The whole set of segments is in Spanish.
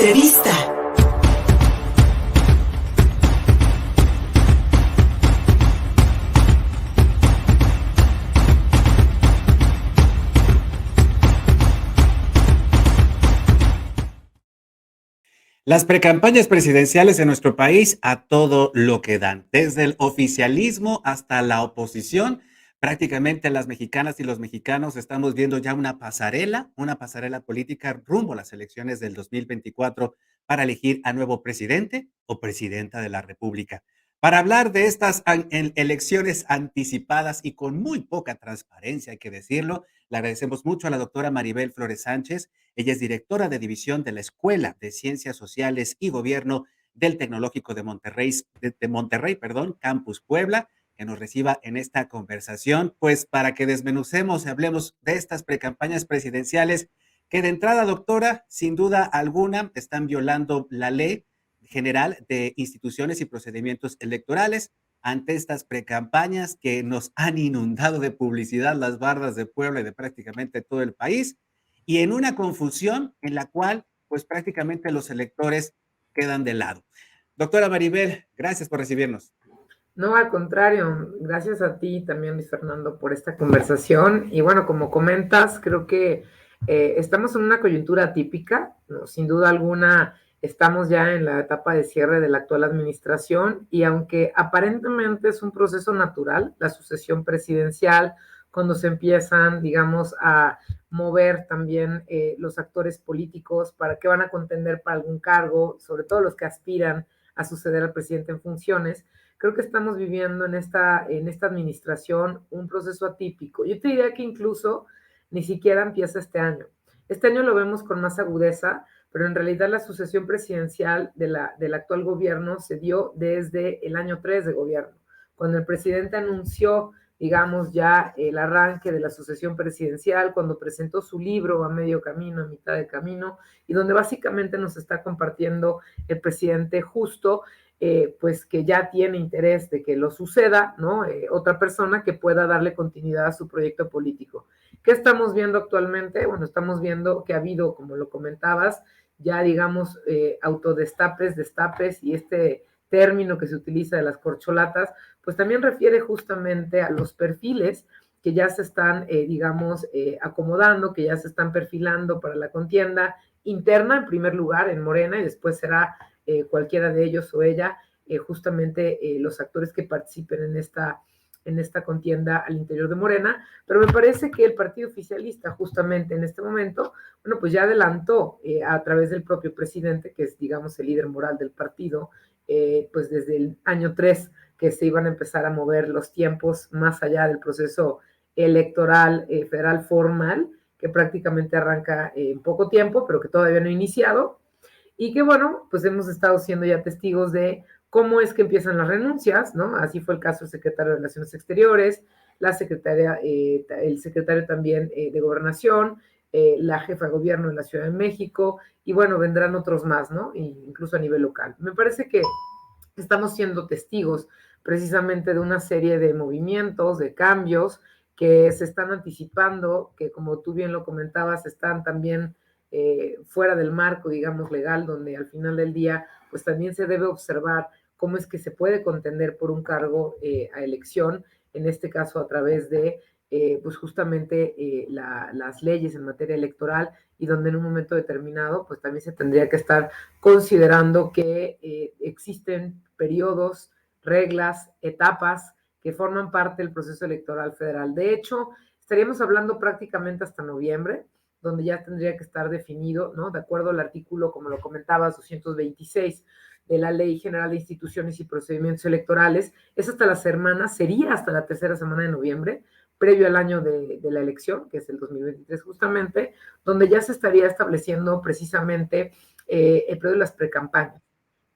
Entrevista. Las precampañas presidenciales en nuestro país a todo lo que dan, desde el oficialismo hasta la oposición, prácticamente las mexicanas y los mexicanos estamos viendo ya una pasarela política rumbo a las elecciones del 2024 para elegir a nuevo presidente o presidenta de la República. Para hablar de estas elecciones anticipadas y con muy poca transparencia, hay que decirlo, le agradecemos mucho a la doctora Maribel Flores Sánchez. Ella es directora de división de la Escuela de Ciencias Sociales y Gobierno del Tecnológico de Monterrey, perdón, Campus Puebla, que nos reciba en esta conversación, pues para que desmenucemos y hablemos de estas precampañas presidenciales que de entrada, doctora, sin duda alguna, están violando la ley general de instituciones y procedimientos electorales. Ante estas precampañas que nos han inundado de publicidad las bardas de Puebla y de prácticamente todo el país, y en una confusión en la cual pues prácticamente los electores quedan de lado. Doctora Maribel, gracias por recibirnos. No, al contrario, gracias a ti también, Luis Fernando, por esta conversación. Y bueno, como comentas, creo que estamos en una coyuntura atípica, ¿no? Sin duda alguna, estamos ya en la etapa de cierre de la actual administración y aunque aparentemente es un proceso natural, la sucesión presidencial, cuando se empiezan, digamos, a mover también los actores políticos para que van a contender para algún cargo, sobre todo los que aspiran a suceder al presidente en funciones. Creo que estamos viviendo en esta administración un proceso atípico. Yo te diría que incluso ni siquiera empieza este año. Este año lo vemos con más agudeza, pero en realidad la sucesión presidencial del actual gobierno se dio desde el año 3 de gobierno, cuando el presidente anunció, digamos, ya el arranque de la sucesión presidencial, cuando presentó su libro a medio camino, a mitad de camino, y donde básicamente nos está compartiendo el presidente justo pues que ya tiene interés de que lo suceda, ¿no? Otra persona que pueda darle continuidad a su proyecto político. ¿Qué estamos viendo actualmente? Bueno, estamos viendo que ha habido, como lo comentabas, ya digamos autodestapes, destapes, y este término que se utiliza de las corcholatas, pues también refiere justamente a los perfiles que ya se están, digamos, acomodando, que ya se están perfilando para la contienda interna, en primer lugar, en Morena, y después será cualquiera de ellos o ella, justamente los actores que participen en esta contienda al interior de Morena, pero me parece que el partido oficialista justamente en este momento, bueno, pues ya adelantó a través del propio presidente, que es, digamos, el líder moral del partido, pues desde el año 3 que se iban a empezar a mover los tiempos más allá del proceso electoral federal formal, que prácticamente arranca en poco tiempo, pero que todavía no ha iniciado, y que bueno, pues hemos estado siendo ya testigos de cómo es que empiezan las renuncias, ¿no? Así fue el caso del secretario de Relaciones Exteriores, la secretaria, el secretario también de Gobernación, la jefa de gobierno de la Ciudad de México, y bueno, vendrán otros más, ¿no? Incluso a nivel local. Me parece que estamos siendo testigos precisamente de una serie de movimientos, de cambios que se están anticipando, que como tú bien lo comentabas, están también fuera del marco, digamos, legal, donde al final del día, pues también se debe observar cómo es que se puede contender por un cargo a elección, en este caso a través de, pues justamente las leyes en materia electoral, y donde en un momento determinado, pues también se tendría que estar considerando que existen periodos, reglas, etapas que forman parte del proceso electoral federal. De hecho, estaríamos hablando prácticamente hasta noviembre, donde ya tendría que estar definido, ¿no? De acuerdo al artículo, como lo comentabas, 226 de la Ley General de Instituciones y Procedimientos Electorales, es hasta la semana, sería hasta la tercera semana de noviembre, previo al año de la elección, que es el 2023 justamente, donde ya se estaría estableciendo precisamente el periodo de las precampañas.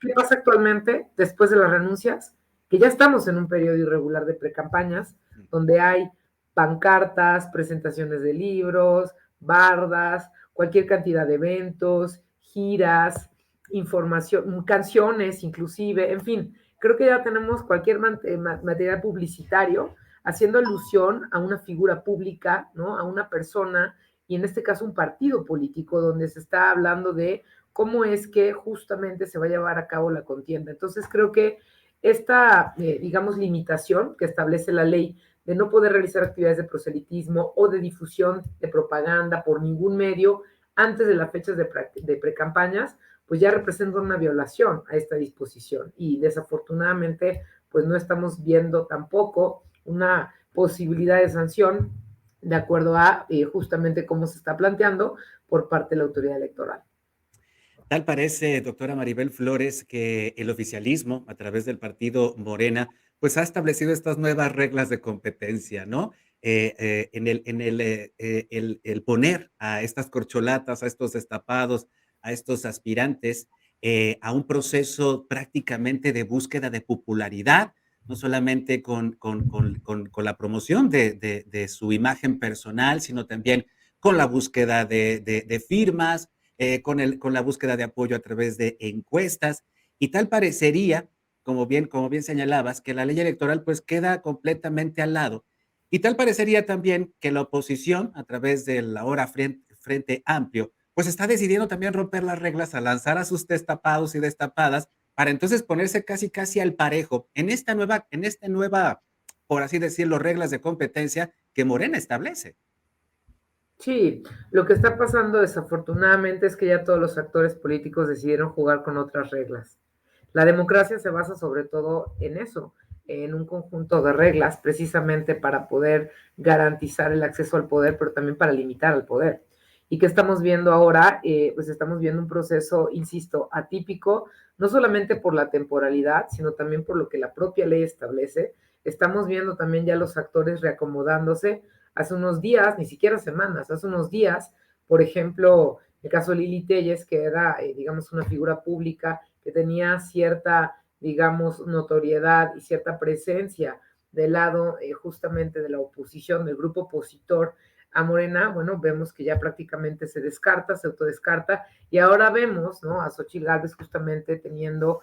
¿Qué pasa actualmente después de las renuncias? Que ya estamos en un periodo irregular de precampañas, donde hay pancartas, presentaciones de libros, bardas, cualquier cantidad de eventos, giras, información, canciones inclusive, en fin, creo que ya tenemos cualquier material publicitario haciendo alusión a una figura pública, ¿no? A una persona, y en este caso un partido político, donde se está hablando de cómo es que justamente se va a llevar a cabo la contienda. Entonces creo que esta, digamos, limitación que establece la ley de no poder realizar actividades de proselitismo o de difusión de propaganda por ningún medio antes de las fechas de precampañas, pues ya representa una violación a esta disposición y desafortunadamente pues no estamos viendo tampoco una posibilidad de sanción de acuerdo a justamente cómo se está planteando por parte de la autoridad electoral. Tal parece, doctora Maribel Flores, que el oficialismo, a través del partido Morena, pues ha establecido estas nuevas reglas de competencia, ¿no? El poner a estas corcholatas, a estos destapados, a estos aspirantes, a un proceso prácticamente de búsqueda de popularidad, no solamente con la promoción de su imagen personal, sino también con la búsqueda de firmas, con la búsqueda de apoyo a través de encuestas, y tal parecería, como bien señalabas, que la ley electoral pues queda completamente al lado. Y tal parecería también que la oposición, a través del ahora Frente Amplio, pues está decidiendo también romper las reglas a lanzar a sus destapados y destapadas para entonces ponerse casi casi al parejo en esta nueva, por así decirlo, reglas de competencia que Morena establece. Sí, lo que está pasando desafortunadamente es que ya todos los actores políticos decidieron jugar con otras reglas. La democracia se basa sobre todo en eso, en un conjunto de reglas precisamente para poder garantizar el acceso al poder, pero también para limitar al poder. ¿Y qué estamos viendo ahora? Pues estamos viendo un proceso, insisto, atípico, no solamente por la temporalidad, sino también por lo que la propia ley establece. Estamos viendo también ya los actores reacomodándose hace unos días, ni siquiera semanas, hace unos días, por ejemplo, el caso de Lili Telles, que era, digamos, una figura pública que tenía cierta, digamos, notoriedad y cierta presencia del lado justamente de la oposición, del grupo opositor a Morena, bueno, vemos que ya prácticamente se descarta, se autodescarta, y ahora vemos, ¿no?, a Xochitl Gálvez justamente teniendo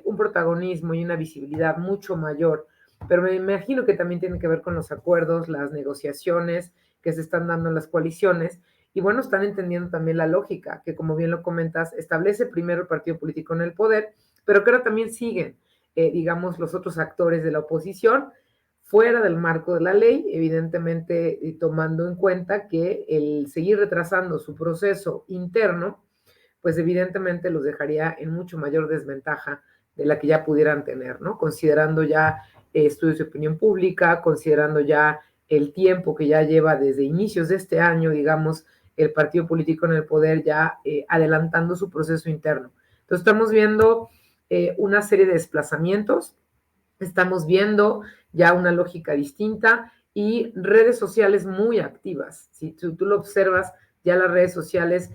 un protagonismo y una visibilidad mucho mayor, pero me imagino que también tiene que ver con los acuerdos, las negociaciones que se están dando en las coaliciones, y bueno, están entendiendo también la lógica, que como bien lo comentas, establece primero el partido político en el poder, pero que ahora también siguen, digamos, los otros actores de la oposición fuera del marco de la ley, evidentemente tomando en cuenta que el seguir retrasando su proceso interno, pues evidentemente los dejaría en mucho mayor desventaja de la que ya pudieran tener, ¿no? Considerando ya estudios de opinión pública, considerando ya el tiempo que ya lleva desde inicios de este año, digamos, el partido político en el poder ya adelantando su proceso interno. Entonces estamos viendo una serie de desplazamientos, estamos viendo ya una lógica distinta y redes sociales muy activas. Si tú lo observas, ya las redes sociales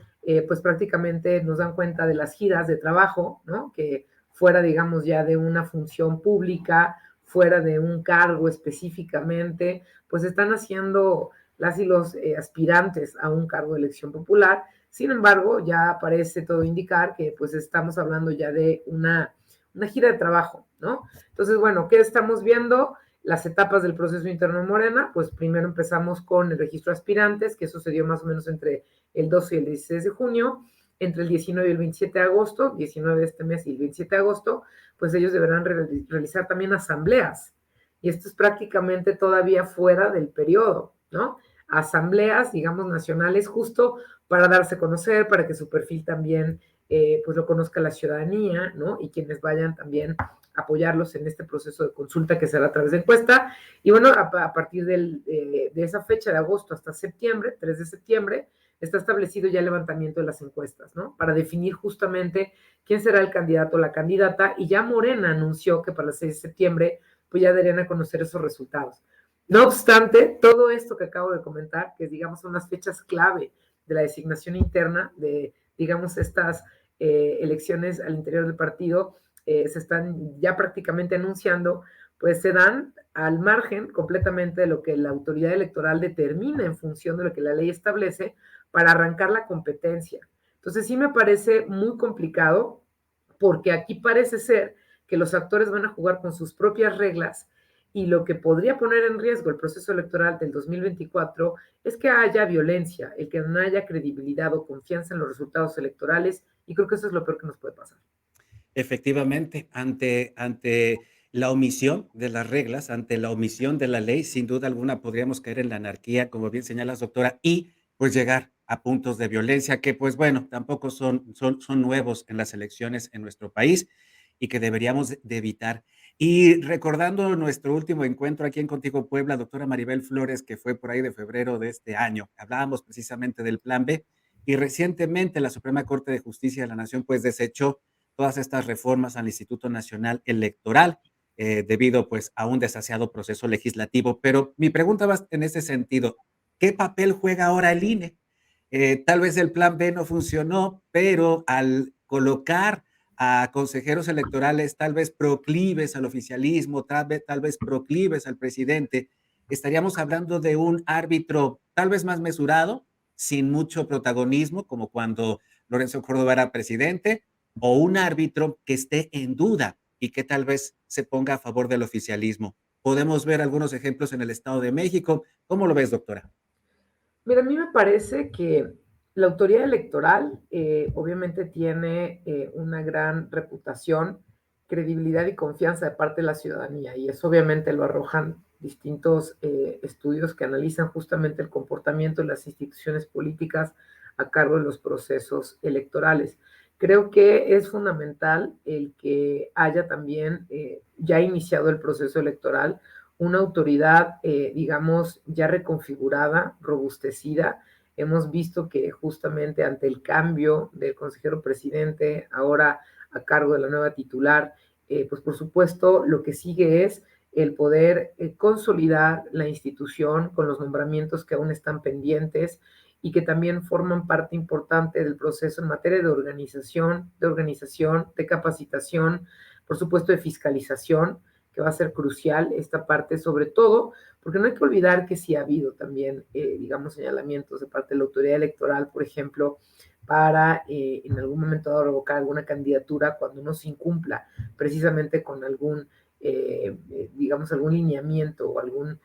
pues prácticamente nos dan cuenta de las giras de trabajo, ¿no? Que fuera, digamos, ya de una función pública, fuera de un cargo específicamente, pues están haciendo las y los aspirantes a un cargo de elección popular. Sin embargo, ya parece todo indicar que pues estamos hablando ya de una gira de trabajo, ¿no? Entonces, bueno, ¿qué estamos viendo? Las etapas del proceso interno en Morena, pues primero empezamos con el registro de aspirantes, que sucedió más o menos entre el 12 y el 16 de junio, entre el 19 y el 27 de agosto, 19 de este mes y el 27 de agosto, pues ellos deberán realizar también asambleas. Y esto es prácticamente todavía fuera del periodo, ¿no? Asambleas, digamos, nacionales, justo para darse a conocer, para que su perfil también, pues lo conozca la ciudadanía, ¿no? Y quienes vayan también apoyarlos en este proceso de consulta que será a través de encuesta. Y bueno, a partir de esa fecha de agosto hasta septiembre, 3 de septiembre, está establecido ya el levantamiento de las encuestas, ¿no? Para definir justamente quién será el candidato o la candidata, y ya Morena anunció que para el 6 de septiembre, pues ya darían a conocer esos resultados. No obstante, todo esto que acabo de comentar, que digamos son las fechas clave de la designación interna de, digamos, estas elecciones al interior del partido, se están ya prácticamente anunciando, pues se dan al margen completamente de lo que la autoridad electoral determina en función de lo que la ley establece para arrancar la competencia. Entonces sí me parece muy complicado porque aquí parece ser que los actores van a jugar con sus propias reglas y lo que podría poner en riesgo el proceso electoral del 2024 es que haya violencia, el que no haya credibilidad o confianza en los resultados electorales y creo que eso es lo peor que nos puede pasar. Efectivamente, ante la omisión de las reglas, ante la omisión de la ley, sin duda alguna podríamos caer en la anarquía, como bien señalas, doctora, y pues llegar a puntos de violencia que, pues bueno, tampoco son nuevos en las elecciones en nuestro país y que deberíamos de evitar. Y recordando nuestro último encuentro aquí en Contigo Puebla, doctora Maribel Flores, que fue por ahí de febrero de este año, hablábamos precisamente del Plan B y recientemente la Suprema Corte de Justicia de la Nación pues desechó todas estas reformas al Instituto Nacional Electoral, debido pues a un desasiado proceso legislativo. Pero mi pregunta va en ese sentido, ¿qué papel juega ahora el INE? Tal vez el plan B no funcionó, pero al colocar a consejeros electorales tal vez proclives al oficialismo, tal vez proclives al presidente, estaríamos hablando de un árbitro tal vez más mesurado, sin mucho protagonismo, como cuando Lorenzo Córdoba era presidente, o un árbitro que esté en duda y que tal vez se ponga a favor del oficialismo. Podemos ver algunos ejemplos en el Estado de México. ¿Cómo lo ves, doctora? Mira, a mí me parece que la autoridad electoral obviamente tiene una gran reputación, credibilidad y confianza de parte de la ciudadanía, y eso obviamente lo arrojan distintos estudios que analizan justamente el comportamiento de las instituciones políticas a cargo de los procesos electorales. Creo que es fundamental el que haya también ya iniciado el proceso electoral una autoridad, digamos, ya reconfigurada, robustecida. Hemos visto que justamente ante el cambio del consejero presidente, ahora a cargo de la nueva titular, pues por supuesto lo que sigue es el poder consolidar la institución con los nombramientos que aún están pendientes y que también forman parte importante del proceso en materia de capacitación, por supuesto de fiscalización, que va a ser crucial esta parte, sobre todo, porque no hay que olvidar que sí ha habido también, digamos, señalamientos de parte de la autoridad electoral, por ejemplo, para en algún momento dado revocar alguna candidatura cuando no se incumpla precisamente con algún, digamos, algún lineamiento o algún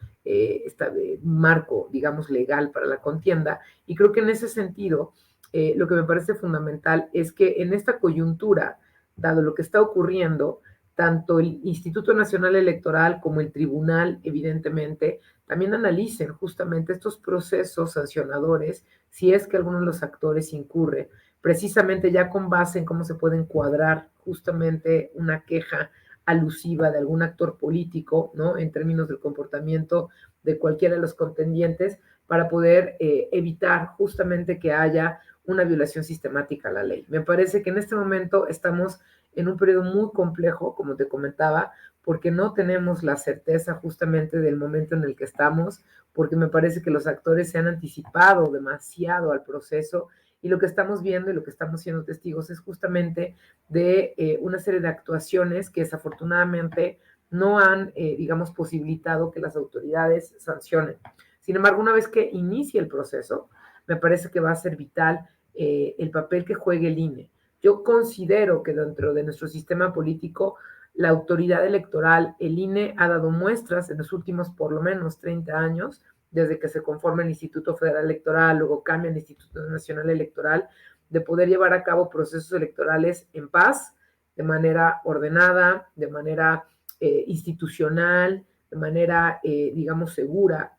marco, digamos, legal para la contienda. Y creo que en ese sentido, lo que me parece fundamental es que en esta coyuntura, dado lo que está ocurriendo, tanto el Instituto Nacional Electoral como el tribunal, evidentemente, también analicen justamente estos procesos sancionadores, si es que alguno de los actores incurre, precisamente ya con base en cómo se puede encuadrar justamente una queja alusiva de algún actor político, ¿no? En términos del comportamiento de cualquiera de los contendientes, para poder evitar justamente que haya una violación sistemática a la ley. Me parece que en este momento estamos en un periodo muy complejo, como te comentaba, porque no tenemos la certeza justamente del momento en el que estamos, porque me parece que los actores se han anticipado demasiado al proceso y lo que estamos viendo y lo que estamos siendo testigos es justamente de una serie de actuaciones que desafortunadamente no han, digamos, posibilitado que las autoridades sancionen. Sin embargo, una vez que inicie el proceso, me parece que va a ser vital el papel que juegue el INE. Yo considero que dentro de nuestro sistema político, la autoridad electoral, el INE, ha dado muestras en los últimos por lo menos 30 años, desde que se conforma el Instituto Federal Electoral, luego cambia el Instituto Nacional Electoral, de poder llevar a cabo procesos electorales en paz, de manera ordenada, de manera institucional, de manera, digamos, segura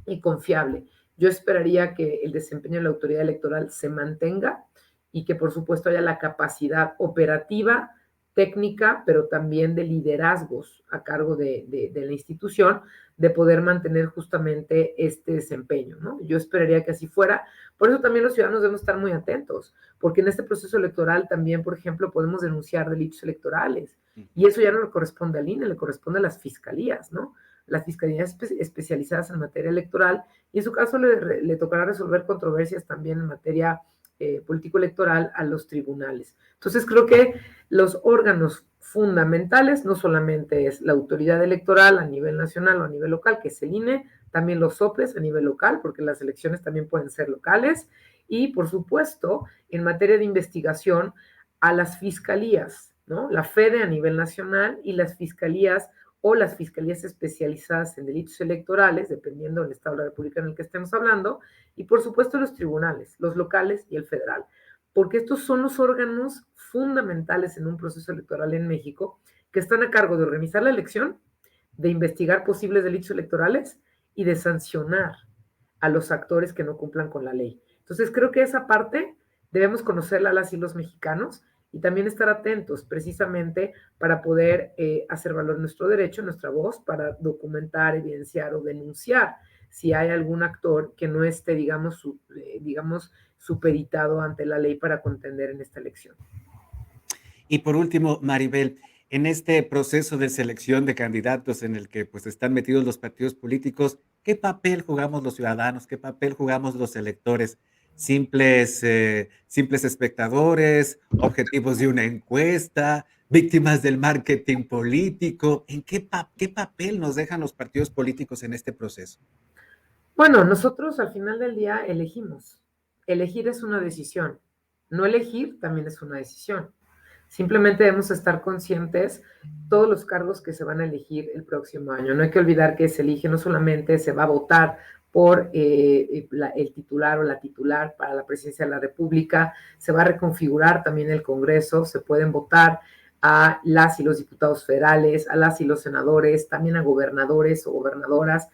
y confiable. Yo esperaría que el desempeño de la autoridad electoral se mantenga y que por supuesto haya la capacidad operativa, técnica, pero también de liderazgos a cargo de la institución, de poder mantener justamente este desempeño, ¿no? Yo esperaría que así fuera. Por eso también los ciudadanos debemos estar muy atentos, porque en este proceso electoral también, por ejemplo, podemos denunciar delitos electorales, y eso ya no le corresponde al INE, le corresponde a las fiscalías, ¿no? Las fiscalías especializadas en materia electoral, y en su caso le tocará resolver controversias también en materia político-electoral a los tribunales. Entonces creo que los órganos fundamentales no solamente es la autoridad electoral a nivel nacional o a nivel local, que es el INE, también los soples a nivel local, porque las elecciones también pueden ser locales, y por supuesto, en materia de investigación, a las fiscalías, ¿no? La FEDE a nivel nacional y las fiscalías o las fiscalías especializadas en delitos electorales, dependiendo del Estado de la República en el que estemos hablando, y por supuesto los tribunales, los locales y el federal. porque estos son los órganos fundamentales en un proceso electoral en México que están a cargo de organizar la elección, de investigar posibles delitos electorales y de sancionar a los actores que no cumplan con la ley. Entonces, creo que esa parte debemos conocerla las y los mexicanos y también estar atentos precisamente para poder hacer valer nuestro derecho, nuestra voz, para documentar, evidenciar o denunciar si hay algún actor que no esté, digamos, supeditado ante la ley para contender en esta elección. Y por último, Maribel, en este proceso de selección de candidatos en el que pues están metidos los partidos políticos, ¿qué papel jugamos los ciudadanos? ¿Qué papel jugamos los electores? Simples espectadores, objetivos de una encuesta, víctimas del marketing político. ¿Qué papel nos dejan los partidos políticos en este proceso? Bueno, nosotros al final del día elegimos. Elegir es una decisión. No elegir también es una decisión. Simplemente debemos estar conscientes todos los cargos que se van a elegir el próximo año. No hay que olvidar que se elige, no solamente se va a votar por el titular o la titular para la presidencia de la República, se va a reconfigurar también el Congreso, se pueden votar a las y los diputados federales, a las y los senadores, también a gobernadores o gobernadoras,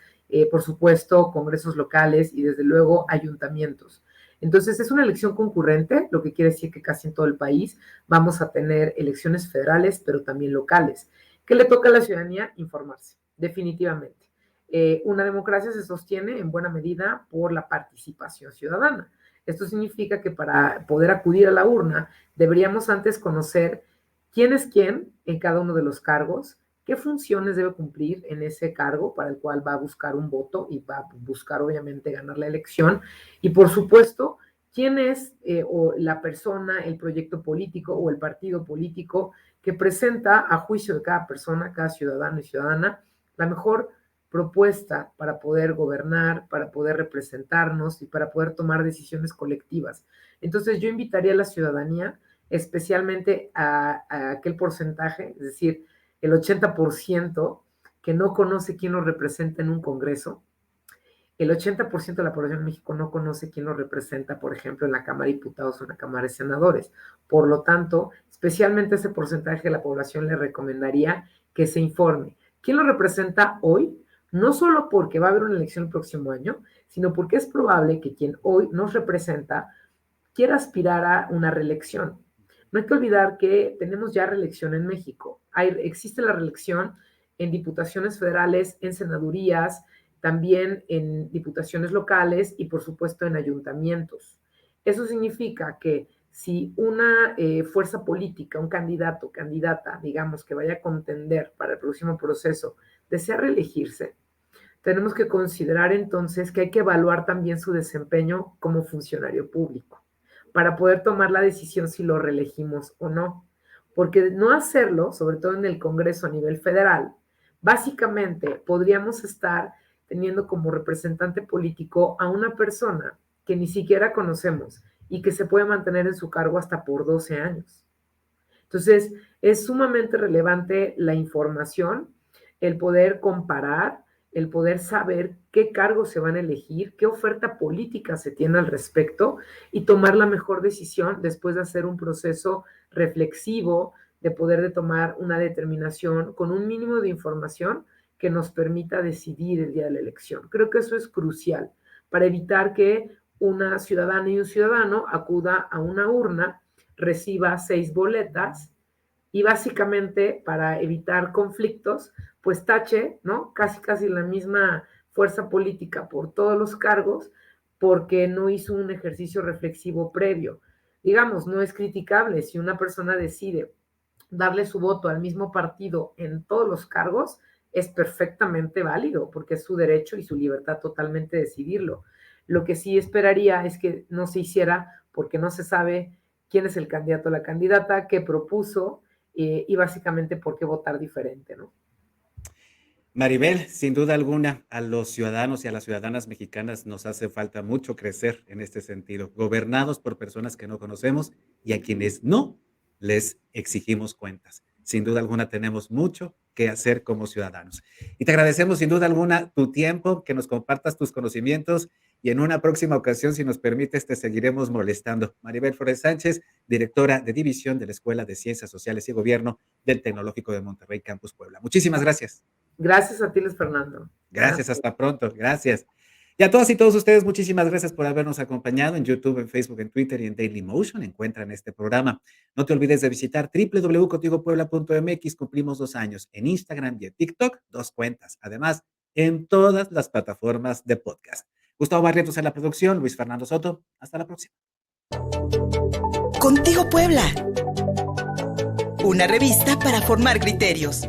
por supuesto, congresos locales y desde luego ayuntamientos. Entonces es una elección concurrente, lo que quiere decir que casi en todo el país vamos a tener elecciones federales, pero también locales. ¿Qué le toca a la ciudadanía? Informarse, definitivamente. Una democracia se sostiene en buena medida por la participación ciudadana. Esto significa que para poder acudir a la urna deberíamos antes conocer quién es quién en cada uno de los cargos, qué funciones debe cumplir en ese cargo para el cual va a buscar un voto y va a buscar obviamente ganar la elección y por supuesto quién es o la persona, el proyecto político o el partido político que presenta a juicio de cada persona, cada ciudadano y ciudadana, la mejor propuesta para poder gobernar, para poder representarnos y para poder tomar decisiones colectivas. Entonces yo invitaría a la ciudadanía, especialmente a aquel porcentaje, es decir, el 80% que no conoce quién lo representa en un congreso, el 80% de la población de México no conoce quién lo representa, por ejemplo, en la Cámara de Diputados o en la Cámara de Senadores. Por lo tanto, especialmente ese porcentaje de la población le recomendaría que se informe. ¿Quién lo representa hoy? No solo porque va a haber una elección el próximo año, sino porque es probable que quien hoy nos representa quiera aspirar a una reelección. No hay que olvidar que tenemos ya reelección en México. Existe la reelección en diputaciones federales, en senadurías, también en diputaciones locales y por supuesto en ayuntamientos. Eso significa que si una fuerza política, un candidato, candidata, digamos, que vaya a contender para el próximo proceso, desea reelegirse, tenemos que considerar entonces que hay que evaluar también su desempeño como funcionario público para poder tomar la decisión si lo reelegimos o no. Porque no hacerlo, sobre todo en el Congreso a nivel federal, básicamente podríamos estar teniendo como representante político a una persona que ni siquiera conocemos y que se puede mantener en su cargo hasta por 12 años. Entonces, es sumamente relevante la información, el poder comparar, el poder saber qué cargos se van a elegir, qué oferta política se tiene al respecto y tomar la mejor decisión después de hacer un proceso reflexivo, de poder de tomar una determinación con un mínimo de información que nos permita decidir el día de la elección. Creo que eso es crucial para evitar que una ciudadana y un ciudadano acuda a una urna, reciba 6 boletas y básicamente para evitar conflictos, pues tache, ¿no? Casi la misma fuerza política por todos los cargos porque no hizo un ejercicio reflexivo previo. Digamos, no es criticable si una persona decide darle su voto al mismo partido en todos los cargos, es perfectamente válido porque es su derecho y su libertad totalmente decidirlo. Lo que sí esperaría es que no se hiciera porque no se sabe quién es el candidato o la candidata, qué propuso y básicamente por qué votar diferente, ¿no? Maribel, sin duda alguna, a los ciudadanos y a las ciudadanas mexicanas nos hace falta mucho crecer en este sentido, gobernados por personas que no conocemos y a quienes no les exigimos cuentas. Sin duda alguna tenemos mucho que hacer como ciudadanos. Y te agradecemos sin duda alguna tu tiempo, que nos compartas tus conocimientos y en una próxima ocasión, si nos permites, te seguiremos molestando. Maribel Flores Sánchez, directora de División de la Escuela de Ciencias Sociales y Gobierno del Tecnológico de Monterrey, Campus Puebla. Muchísimas gracias. Gracias a ti, Luis Fernando. Gracias, hasta pronto. Gracias. Y a todas y todos ustedes, muchísimas gracias por habernos acompañado en YouTube, en Facebook, en Twitter y en Dailymotion. Encuentran este programa. No te olvides de visitar www.contigopuebla.mx. Cumplimos 2 años en Instagram y en TikTok, 2 cuentas. Además, en todas las plataformas de podcast. Gustavo Barrientos en la producción, Luis Fernando Soto. Hasta la próxima. Contigo Puebla. Una revista para formar criterios.